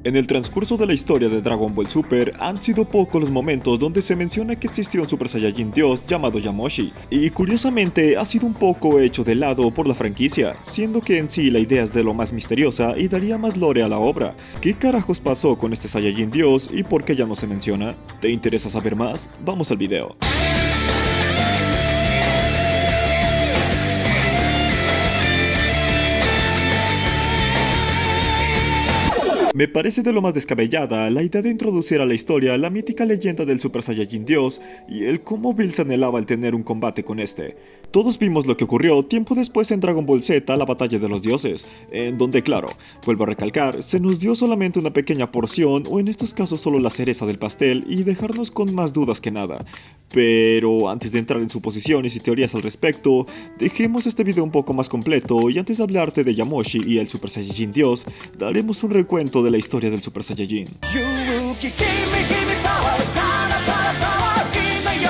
En el transcurso de la historia de Dragon Ball Super, han sido pocos los momentos donde se menciona que existió un Super Saiyajin Dios llamado Yamoshi, y curiosamente ha sido un poco hecho de lado por la franquicia, siendo que en sí la idea es de lo más misteriosa y daría más lore a la obra. ¿Qué carajos pasó con este Saiyajin Dios y por qué ya no se menciona? ¿Te interesa saber más? Vamos al video. Me parece de lo más descabellada la idea de introducir a la historia la mítica leyenda del Super Saiyajin Dios y el cómo Bills anhelaba el tener un combate con este. Todos vimos lo que ocurrió tiempo después en Dragon Ball Z, la batalla de los dioses, en donde claro, vuelvo a recalcar, se nos dio solamente una pequeña porción o en estos casos solo la cereza del pastel y dejarnos con más dudas que nada. Pero antes de entrar en suposiciones y teorías al respecto, dejemos este video un poco más completo y antes de hablarte de Yamoshi y el Super Saiyajin Dios, daremos un recuento de la historia del Super Saiyajin.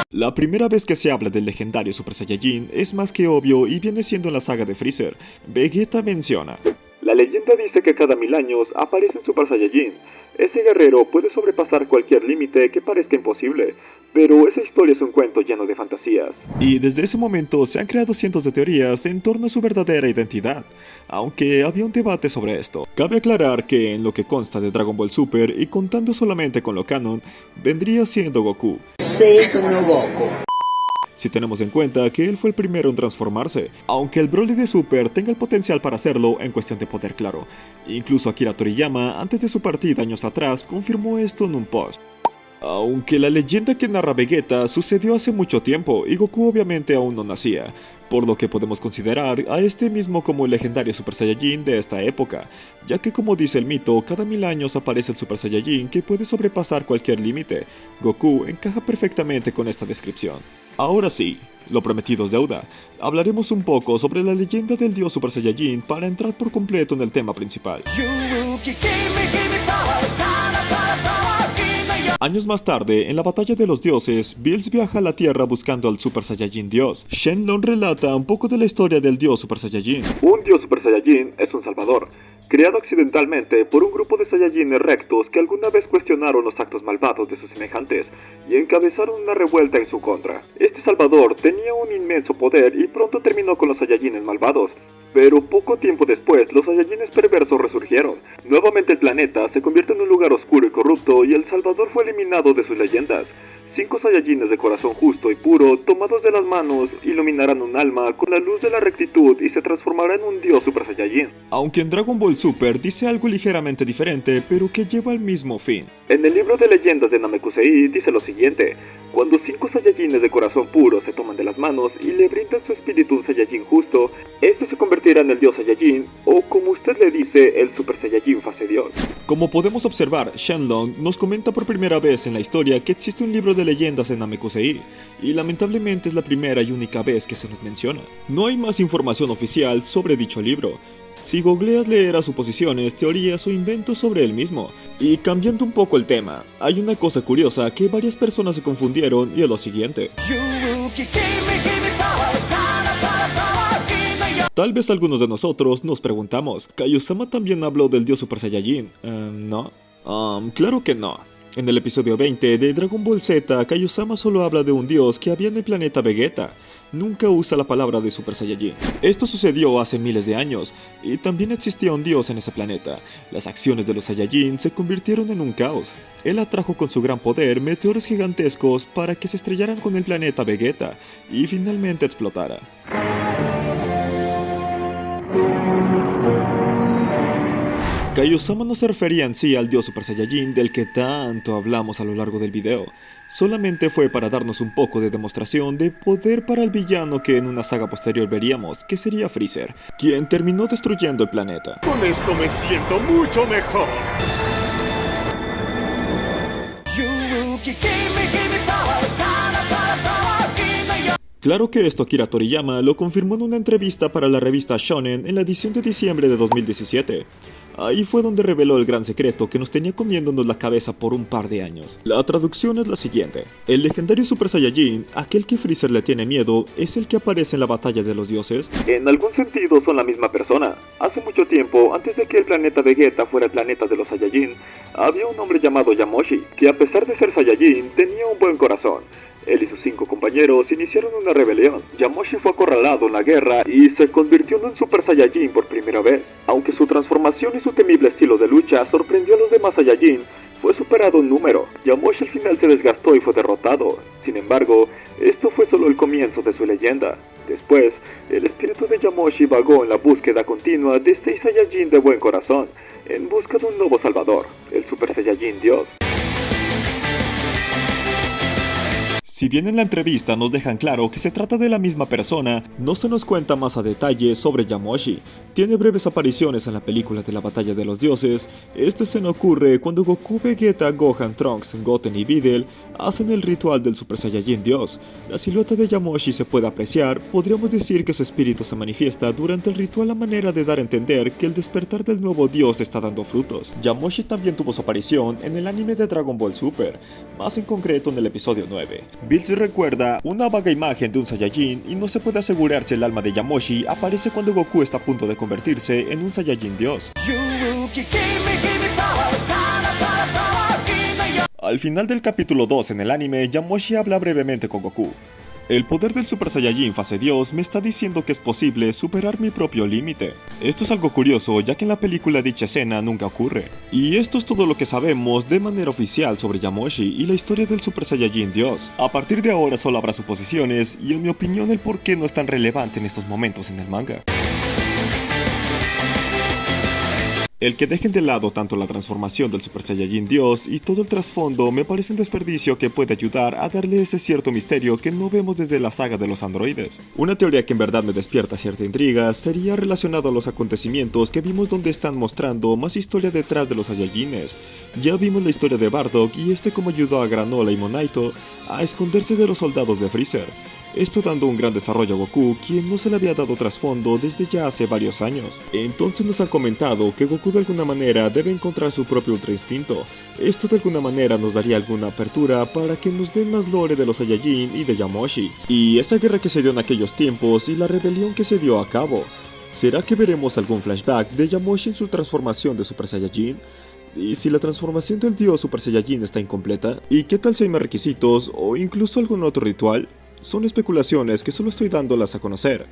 La primera vez que se habla del legendario Super Saiyajin es más que obvio y viene siendo en la saga de Freezer. Vegeta menciona: la leyenda dice que cada 1000 años aparece un Super Saiyajin. Ese guerrero puede sobrepasar cualquier límite que parezca imposible, pero esa historia es un cuento lleno de fantasías. Y desde ese momento se han creado cientos de teorías en torno a su verdadera identidad, aunque había un debate sobre esto. Cabe aclarar que en lo que consta de Dragon Ball Super y contando solamente con lo canon, vendría siendo Goku. Si tenemos en cuenta que él fue el primero en transformarse, aunque el Broly de Super tenga el potencial para hacerlo en cuestión de poder, claro. Incluso Akira Toriyama, antes de su partida años atrás, confirmó esto en un post. Aunque la leyenda que narra Vegeta sucedió hace mucho tiempo y Goku obviamente aún no nacía, por lo que podemos considerar a este mismo como el legendario Super Saiyajin de esta época, ya que como dice el mito, cada 1000 años aparece el Super Saiyajin que puede sobrepasar cualquier límite. Goku encaja perfectamente con esta descripción. Ahora sí, lo prometido es deuda. Hablaremos un poco sobre la leyenda del dios Super Saiyajin para entrar por completo en el tema principal. Años más tarde, en la batalla de los dioses, Bills viaja a la Tierra buscando al Super Saiyajin Dios. Shenlong relata un poco de la historia del dios Super Saiyajin. Un dios Super Saiyajin es un salvador, creado accidentalmente por un grupo de Saiyajines rectos que alguna vez cuestionaron los actos malvados de sus semejantes y encabezaron una revuelta en su contra. Este salvador tenía un inmenso poder y pronto terminó con los Saiyajines malvados. Pero poco tiempo después, los Saiyajines perversos resurgieron. Nuevamente el planeta se convierte en un lugar oscuro y corrupto y el Salvador fue eliminado de sus leyendas. 5 Saiyajines de corazón justo y puro, tomados de las manos, iluminarán un alma con la luz de la rectitud y se transformará en un dios Super Saiyajin. Aunque en Dragon Ball Super dice algo ligeramente diferente, pero que lleva al mismo fin. En el libro de leyendas de Namekusei dice lo siguiente: cuando 5 Saiyajines de corazón puro se toman de las manos y le brindan su espíritu a un Saiyajin justo, este se convertirá en el dios Saiyajin, o como usted le dice, el Super Saiyajin fase dios. Como podemos observar, Shenlong nos comenta por primera vez en la historia que existe un libro de leyendas en Namekusei, y lamentablemente es la primera y única vez que se nos menciona. No hay más información oficial sobre dicho libro. Si googleas leerás suposiciones, teorías o inventos sobre el mismo. Y cambiando un poco el tema, hay una cosa curiosa que varias personas se confundieron y es lo siguiente. Tal vez algunos de nosotros nos preguntamos, ¿Kaiosama también habló del dios Super Saiyajin? ¿No? Claro que no. En el episodio 20 de Dragon Ball Z, Kaiosama solo habla de un dios que había en el planeta Vegeta. Nunca usa la palabra de Super Saiyajin. Esto sucedió hace miles de años, y también existía un dios en ese planeta. Las acciones de los Saiyajin se convirtieron en un caos. Él atrajo con su gran poder meteoros gigantescos para que se estrellaran con el planeta Vegeta, y finalmente explotara. Kaiosama no se refería en sí al dios Super Saiyajin del que tanto hablamos a lo largo del video. Solamente fue para darnos un poco de demostración de poder para el villano que en una saga posterior veríamos, que sería Freezer, quien terminó destruyendo el planeta. Con esto me siento mucho mejor. Claro que esto Akira Toriyama lo confirmó en una entrevista para la revista Shonen en la edición de diciembre de 2017. Ahí fue donde reveló el gran secreto que nos tenía comiéndonos la cabeza por un par de años. La traducción es la siguiente: el legendario Super Saiyajin, aquel que Freezer le tiene miedo, es el que aparece en la batalla de los dioses. En algún sentido son la misma persona. Hace mucho tiempo, antes de que el planeta Vegeta fuera el planeta de los Saiyajin, había un hombre llamado Yamoshi, que a pesar de ser Saiyajin, tenía un buen corazón. Él y sus 5 compañeros iniciaron una rebelión. Yamoshi fue acorralado en la guerra y se convirtió en un Super Saiyajin por primera vez. Aunque su transformación y su temible estilo de lucha sorprendió a los demás Saiyajin, fue superado en número. Yamoshi al final se desgastó y fue derrotado. Sin embargo, esto fue solo el comienzo de su leyenda. Después, el espíritu de Yamoshi vagó en la búsqueda continua de 6 Saiyajin de buen corazón, en busca de un nuevo salvador, el Super Saiyajin Dios. Si bien en la entrevista nos dejan claro que se trata de la misma persona, no se nos cuenta más a detalle sobre Yamoshi. Tiene breves apariciones en la película de la Batalla de los Dioses. Esta escena ocurre cuando Goku, Vegeta, Gohan, Trunks, Goten y Videl hacen el ritual del Super Saiyajin Dios. La silueta de Yamoshi se puede apreciar. Podríamos decir que su espíritu se manifiesta durante el ritual a manera de dar a entender que el despertar del nuevo Dios está dando frutos. Yamoshi también tuvo su aparición en el anime de Dragon Ball Super, más en concreto en el episodio 9. Bills recuerda una vaga imagen de un Saiyajin y no se puede asegurar si el alma de Yamoshi aparece cuando Goku está a punto de convertirse en un Saiyajin Dios. Al final del capítulo 2 en el anime, Yamoshi habla brevemente con Goku. El poder del Super Saiyajin fase Dios me está diciendo que es posible superar mi propio límite. Esto es algo curioso, ya que en la película dicha escena nunca ocurre. Y esto es todo lo que sabemos de manera oficial sobre Yamoshi y la historia del Super Saiyajin Dios. A partir de ahora solo habrá suposiciones y en mi opinión el por qué no es tan relevante en estos momentos en el manga. El que dejen de lado tanto la transformación del Super Saiyajin Dios y todo el trasfondo me parece un desperdicio que puede ayudar a darle ese cierto misterio que no vemos desde la saga de los androides. Una teoría que en verdad me despierta cierta intriga sería relacionado a los acontecimientos que vimos donde están mostrando más historia detrás de los Saiyajines. Ya vimos la historia de Bardock y cómo ayudó a Granola y Monaito a esconderse de los soldados de Freezer. Esto dando un gran desarrollo a Goku, quien no se le había dado trasfondo desde ya hace varios años. Entonces nos han comentado que Goku de alguna manera debe encontrar su propio Ultra Instinto. Esto de alguna manera nos daría alguna apertura para que nos den más lore de los Saiyajin y de Yamoshi. Y esa guerra que se dio en aquellos tiempos y la rebelión que se dio a cabo. ¿Será que veremos algún flashback de Yamoshi en su transformación de Super Saiyajin? ¿Y si la transformación del dios Super Saiyajin está incompleta? ¿Y qué tal si hay más requisitos o incluso algún otro ritual? Son especulaciones que solo estoy dándolas a conocer,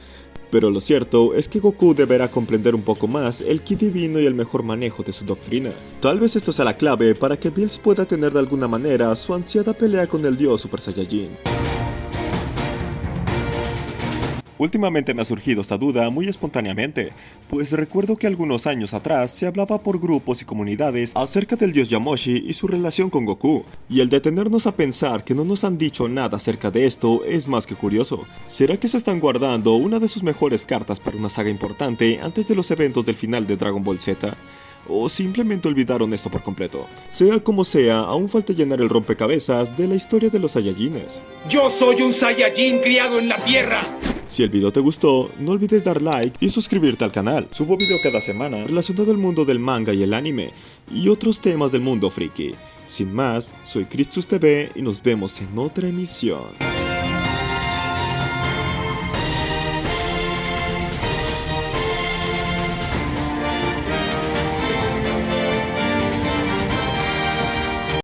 pero lo cierto es que Goku deberá comprender un poco más el ki divino y el mejor manejo de su doctrina. Tal vez esto sea la clave para que Bills pueda tener de alguna manera su ansiada pelea con el dios Super Saiyajin. Últimamente me ha surgido esta duda muy espontáneamente, pues recuerdo que algunos años atrás se hablaba por grupos y comunidades acerca del dios Yamoshi y su relación con Goku, y el detenernos a pensar que no nos han dicho nada acerca de esto es más que curioso. ¿Será que se están guardando una de sus mejores cartas para una saga importante antes de los eventos del final de Dragon Ball Z? ¿O simplemente olvidaron esto por completo? Sea como sea, aún falta llenar el rompecabezas de la historia de los Saiyajines. ¡Yo soy un Saiyajin criado en la tierra! Si el video te gustó, no olvides dar like y suscribirte al canal. Subo video cada semana relacionado al mundo del manga y el anime, y otros temas del mundo friki. Sin más, soy Critsus TV y nos vemos en otra emisión.